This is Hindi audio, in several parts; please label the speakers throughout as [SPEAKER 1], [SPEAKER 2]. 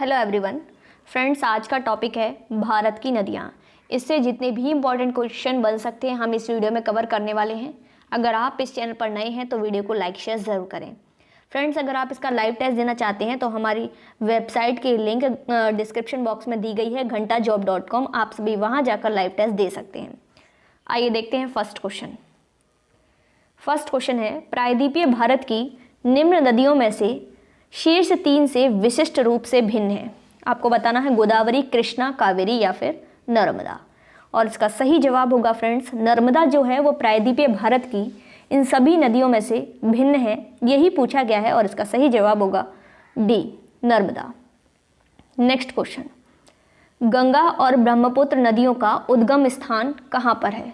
[SPEAKER 1] हेलो एवरीवन फ्रेंड्स, आज का टॉपिक है भारत की नदियाँ। इससे जितने भी इम्पॉर्टेंट क्वेश्चन बन सकते हैं हम इस वीडियो में कवर करने वाले हैं। अगर आप इस चैनल पर नए हैं तो वीडियो को लाइक शेयर ज़रूर करें। फ्रेंड्स, अगर आप इसका लाइव टेस्ट देना चाहते हैं तो हमारी वेबसाइट की लिंक डिस्क्रिप्शन बॉक्स में दी गई है घंटाजॉब.com। आप सभी वहाँ जाकर लाइव टेस्ट दे सकते हैं। आइए देखते हैं फर्स्ट क्वेश्चन। फर्स्ट क्वेश्चन है, प्रायद्वीपीय भारत की निम्न नदियों में से शीर्ष 3 से विशिष्ट रूप से भिन्न है। आपको बताना है गोदावरी, कृष्णा, कावेरी या फिर नर्मदा। और इसका सही जवाब होगा फ्रेंड्स, नर्मदा जो है वो प्रायद्वीपीय भारत की इन सभी नदियों में से भिन्न है, यही पूछा गया है और इसका सही जवाब होगा D, Narmada. Next question, Ganga और ब्रह्मपुत्र नदियों का उद्गम स्थान कहाँ पर है?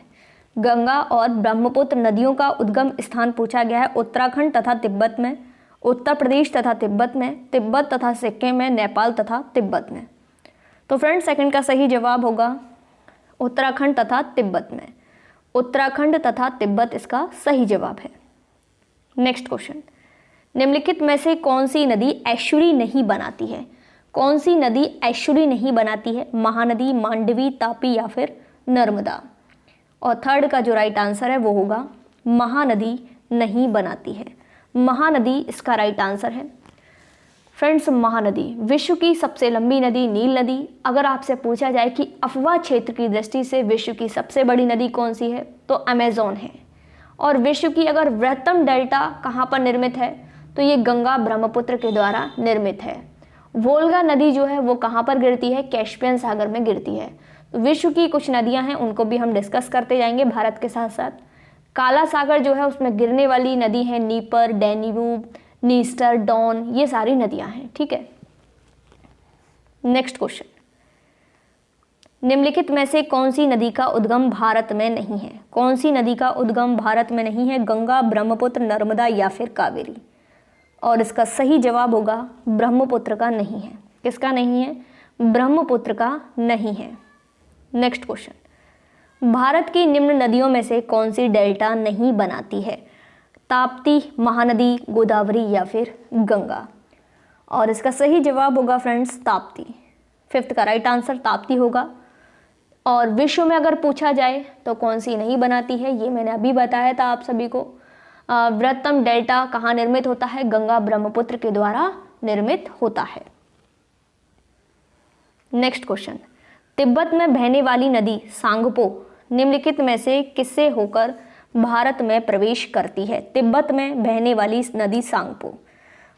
[SPEAKER 1] गंगा और ब्रह्मपुत्र नदियों का उद्गम स्थान पूछा गया है उत्तराखंड तथा तिब्बत में, उत्तर प्रदेश तथा तिब्बत में, तिब्बत तथा सिक्किम में, नेपाल तथा तिब्बत में। तो फ्रेंड्स, सेकंड का सही जवाब होगा उत्तराखंड तथा तिब्बत में। उत्तराखंड तथा तिब्बत इसका सही जवाब है। नेक्स्ट क्वेश्चन, निम्नलिखित में से कौन सी नदी एस्चुरी नहीं बनाती है? कौन सी नदी एस्चुरी नहीं बनाती है? महानदी, मांडवी, तापी या फिर नर्मदा। और थर्ड का जो राइट आंसर है वो होगा महानदी नहीं बनाती है। महानदी इसका राइट आंसर है। फ्रेंड्स, महानदी विश्व की सबसे लंबी नदी नील नदी। अगर आपसे पूछा जाए कि अफवाह क्षेत्र की दृष्टि से विश्व की सबसे बड़ी नदी कौन सी है तो अमेज़न है। और विश्व की अगर वृहत्तम डेल्टा कहाँ पर निर्मित है तो ये गंगा ब्रह्मपुत्र के द्वारा निर्मित है। वोल्गा नदी जो है वो कहाँ पर गिरती है? कैस्पियन सागर में गिरती है। तो विश्व की कुछ नदियाँ हैं उनको भी हम डिस्कस करते जाएंगे भारत के साथ साथ। काला सागर जो है उसमें गिरने वाली नदी है नीपर, डैन्यूब, नीस्टर, डॉन, ये सारी नदियां हैं। ठीक है। नेक्स्ट क्वेश्चन, निम्नलिखित में से कौन सी नदी का उद्गम भारत में नहीं है? कौन सी नदी का उद्गम भारत में नहीं है? गंगा, ब्रह्मपुत्र, नर्मदा या फिर कावेरी। और इसका सही जवाब होगा ब्रह्मपुत्र का नहीं है। किसका नहीं है? ब्रह्मपुत्र का नहीं है। नेक्स्ट क्वेश्चन, भारत की निम्न नदियों में से कौन सी डेल्टा नहीं बनाती है? ताप्ती, महानदी, गोदावरी या फिर गंगा। और इसका सही जवाब होगा फ्रेंड्स ताप्ती। फिफ्थ का राइट आंसर ताप्ती होगा। और विश्व में अगर पूछा जाए तो कौन सी नहीं बनाती है, ये मैंने अभी बताया था आप सभी को। वृहत्तम डेल्टा कहाँ निर्मित होता है? गंगा ब्रह्मपुत्र के द्वारा निर्मित होता है। नेक्स्ट क्वेश्चन, तिब्बत में बहने वाली नदी सांगपो निम्नलिखित में से किससे होकर भारत में प्रवेश करती है? तिब्बत में बहने वाली नदी सांगपो,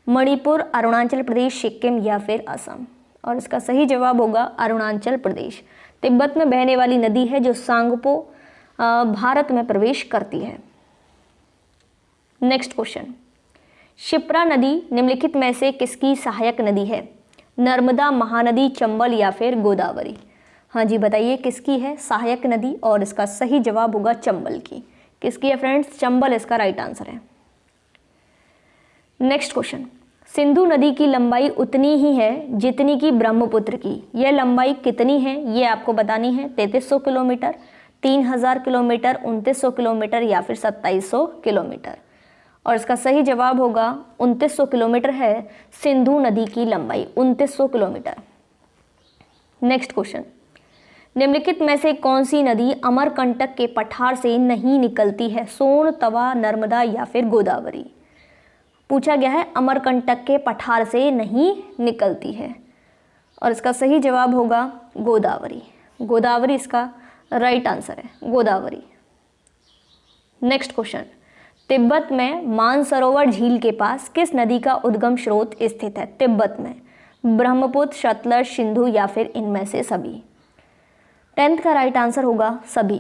[SPEAKER 1] मणिपुर, अरुणाचल प्रदेश, सिक्किम या फिर असम। और इसका सही जवाब होगा अरुणाचल प्रदेश। तिब्बत में बहने वाली नदी है जो सांगपो भारत में प्रवेश करती है। नेक्स्ट क्वेश्चन, शिप्रा नदी निम्नलिखित में से किसकी सहायक नदी है? नर्मदा, महानदी, चंबल या फिर गोदावरी। हाँ जी, बताइए किसकी है सहायक नदी? और इसका सही जवाब होगा चंबल की। किसकी है फ्रेंड्स? चंबल इसका राइट आंसर है। नेक्स्ट क्वेश्चन, सिंधु नदी की लंबाई उतनी ही है जितनी की ब्रह्मपुत्र की। यह लंबाई कितनी है ये आपको बतानी है। 3300 किलोमीटर, 3000 किलोमीटर, 2900 किलोमीटर या फिर 2700 किलोमीटर। और इसका सही जवाब होगा 2900 किलोमीटर है सिंधु नदी की लंबाई, 2900 किलोमीटर। नेक्स्ट क्वेश्चन, निम्नलिखित में से कौन सी नदी अमरकंटक के पठार से नहीं निकलती है? सोन, तवा, नर्मदा या फिर गोदावरी। पूछा गया है अमरकंटक के पठार से नहीं निकलती है। और इसका सही जवाब होगा गोदावरी। गोदावरी इसका राइट आंसर है, गोदावरी। नेक्स्ट क्वेश्चन, तिब्बत में मानसरोवर झील के पास किस नदी का उद्गम स्रोत स्थित है? तिब्बत में ब्रह्मपुत्र, सतलज, सिंधु या फिर इनमें से सभी। 10th का राइट आंसर होगा सभी।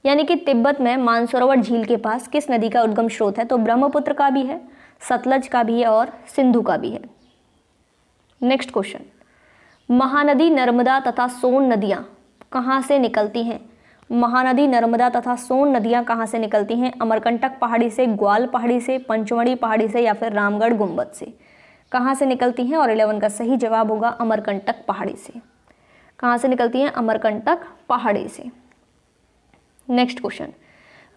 [SPEAKER 1] यानी कि तिब्बत में मानसरोवर झील के पास किस नदी का उद्गम स्रोत है? तो ब्रह्मपुत्र का भी है, सतलज का भी है और सिंधु का भी है। नेक्स्ट क्वेश्चन, महानदी, नर्मदा तथा सोन नदियाँ कहाँ से निकलती हैं? महानदी, नर्मदा तथा सोन नदियाँ कहाँ से निकलती हैं? अमरकंटक पहाड़ी से, ग्वाल पहाड़ी से, पंचमढ़ी पहाड़ी से या फिर रामगढ़ गुंबद से। कहाँ से निकलती हैं? और 11 का सही जवाब होगा अमरकंटक पहाड़ी से। कहाँ से निकलती हैं? अमरकंटक पहाड़ी से। नेक्स्ट क्वेश्चन,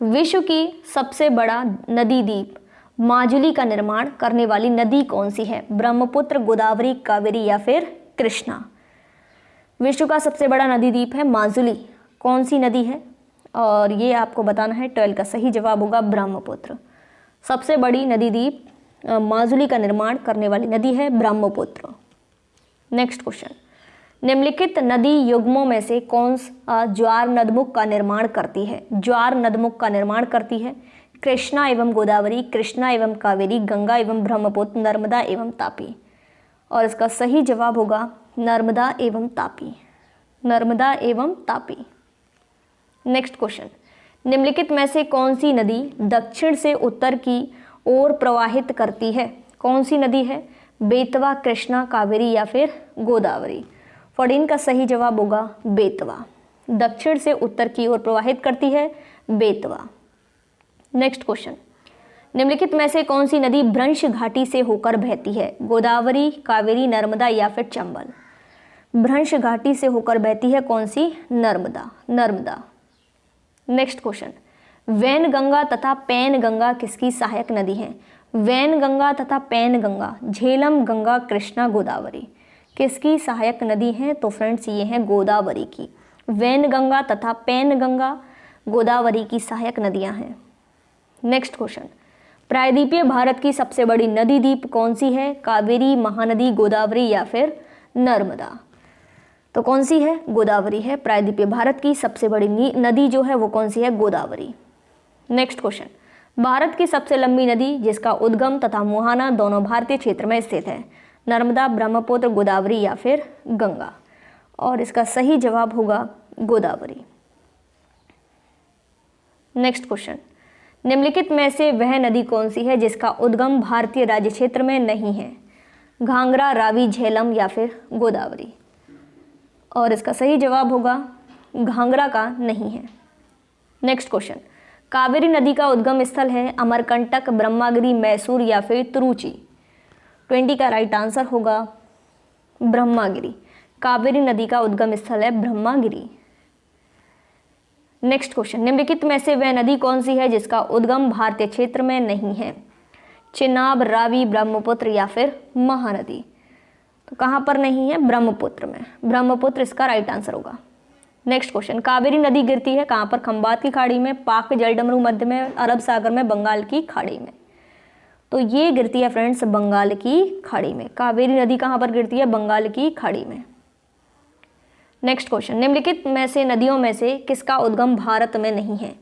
[SPEAKER 1] विश्व की सबसे बड़ा नदी द्वीप माजुली का निर्माण करने वाली नदी कौन सी है? ब्रह्मपुत्र, गोदावरी, कावेरी या फिर कृष्णा। विश्व का सबसे बड़ा नदी द्वीप है माजुली, कौन सी नदी है? और ये आपको बताना है। 12 का सही जवाब होगा ब्रह्मपुत्र। सबसे बड़ी नदी द्वीप माजुली का निर्माण करने वाली नदी है ब्रह्मपुत्र। नेक्स्ट क्वेश्चन, निम्नलिखित नदी युग्मों में से कौन सा ज्वार नदमुख का निर्माण करती है? ज्वार नदमुख का निर्माण करती है कृष्णा एवं गोदावरी, कृष्णा एवं कावेरी, गंगा एवं ब्रह्मपुत्र, नर्मदा एवं तापी। और इसका सही जवाब होगा नर्मदा एवं तापी। नर्मदा एवं तापी। नेक्स्ट क्वेश्चन, निम्नलिखित में से कौन सी नदी दक्षिण से उत्तर की ओर प्रवाहित करती है? कौन सी नदी है? बेतवा, कृष्णा, कावेरी या फिर गोदावरी। 14 का सही जवाब होगा बेतवा। दक्षिण से उत्तर की ओर प्रवाहित करती है बेतवा। नेक्स्ट क्वेश्चन, निम्नलिखित में से कौन सी नदी भ्रंश घाटी से होकर बहती है? गोदावरी, कावेरी, नर्मदा या फिर चंबल। भ्रंश घाटी से होकर बहती है कौन सी? नर्मदा। नर्मदा। नेक्स्ट क्वेश्चन, वैनगंगा तथा पैनगंगा किसकी सहायक नदी है? वैनगंगा तथा पैनगंगा, झेलम, गंगा, कृष्णा, गोदावरी किसकी सहायक नदी है? तो फ्रेंड्स ये है गोदावरी की। वैनगंगा तथा पैनगंगा गोदावरी की सहायक नदियां हैं। नेक्स्ट क्वेश्चन, प्रायद्वीपीय भारत की सबसे बड़ी नदी द्वीप कौन सी है? कावेरी, महानदी, गोदावरी या फिर नर्मदा। तो कौन सी है? गोदावरी है। प्रायद्वीपीय भारत की सबसे बड़ी नदी जो है वो कौन सी है? गोदावरी। नेक्स्ट क्वेश्चन, भारत की सबसे लंबी नदी जिसका उद्गम तथा मुहाना दोनों भारतीय क्षेत्र में स्थित है? नर्मदा, ब्रह्मपुत्र, गोदावरी या फिर गंगा। और इसका सही जवाब होगा गोदावरी। नेक्स्ट क्वेश्चन, निम्नलिखित में से वह नदी कौन सी है जिसका उद्गम भारतीय राज्य क्षेत्र में नहीं है? घाघरा, रावी, झेलम या फिर गोदावरी। और इसका सही जवाब होगा घाघरा का नहीं है। नेक्स्ट क्वेश्चन, कावेरी नदी का उद्गम स्थल है अमरकंटक, ब्रह्मागिरी, मैसूर या फिर तिरुचि। 20 का राइट आंसर होगा ब्रह्मागिरी। कावेरी नदी का उद्गम स्थल है ब्रह्मागिरी। नेक्स्ट क्वेश्चन, निम्नलिखित में से वह नदी कौन सी है जिसका उद्गम भारतीय क्षेत्र में नहीं है? चिनाब, रावी, ब्रह्मपुत्र या फिर महानदी। तो कहाँ पर नहीं है? ब्रह्मपुत्र में। ब्रह्मपुत्र इसका राइट आंसर होगा। नेक्स्ट क्वेश्चन, कावेरी नदी गिरती है कहाँ पर? खंबात की खाड़ी में, पाक जलडमरू मध्य में, अरब सागर में, बंगाल की खाड़ी में। तो ये गिरती है फ्रेंड्स बंगाल की खाड़ी में। कावेरी नदी कहाँ पर गिरती है? बंगाल की खाड़ी में। नेक्स्ट क्वेश्चन, निम्नलिखित में से नदियों में से किसका उद्गम भारत में नहीं है?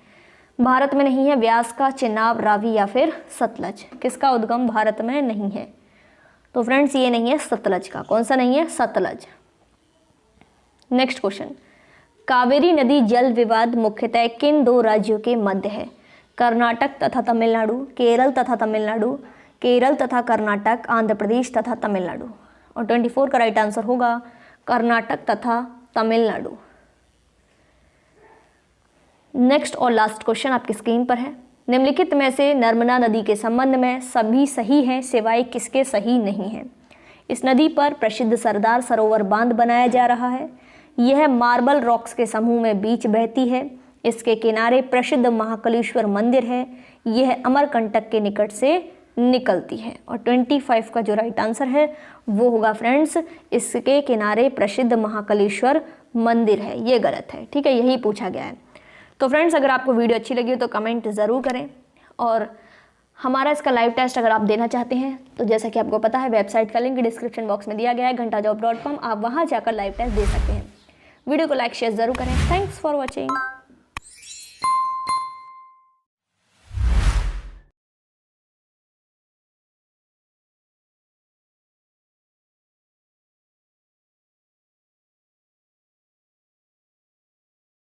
[SPEAKER 1] भारत में नहीं है व्यास का, चिनाब, रावी या फिर सतलज। किसका उद्गम भारत में नहीं है? तो फ्रेंड्स ये नहीं है सतलज का। कौन सा नहीं है? सतलज। नेक्स्ट क्वेश्चन, कावेरी नदी जल विवाद मुख्यतः किन दो राज्यों के मध्य है? कर्नाटक तथा तमिलनाडु, केरल तथा तमिलनाडु, केरल तथा कर्नाटक, आंध्र प्रदेश तथा तमिलनाडु। और 24 का राइट आंसर होगा कर्नाटक तथा तमिलनाडु। नेक्स्ट और लास्ट क्वेश्चन आपकी स्क्रीन पर है, निम्नलिखित में से नर्मदा नदी के संबंध में सभी सही हैं सिवाय किसके सही नहीं है? इस नदी पर प्रसिद्ध सरदार सरोवर बांध बनाया जा रहा है। यह मार्बल रॉक्स के समूह में बीच बहती है। इसके किनारे प्रसिद्ध महाकालेश्वर मंदिर है। यह अमरकंटक के निकट से निकलती है। और 25 का जो राइट आंसर है वो होगा फ्रेंड्स, इसके किनारे प्रसिद्ध महाकालेश्वर मंदिर है। ये गलत है, ठीक है, यही पूछा गया है। तो फ्रेंड्स अगर आपको वीडियो अच्छी लगी हो तो कमेंट ज़रूर करें। और हमारा इसका लाइव टेस्ट अगर आप देना चाहते हैं तो जैसा कि आपको पता है वेबसाइट का लिंक डिस्क्रिप्शन बॉक्स में दिया गया है घंटाजॉब.com। आप वहां जाकर लाइव टेस्ट दे सकते हैं। वीडियो को लाइक शेयर ज़रूर करें। Thanks for watching.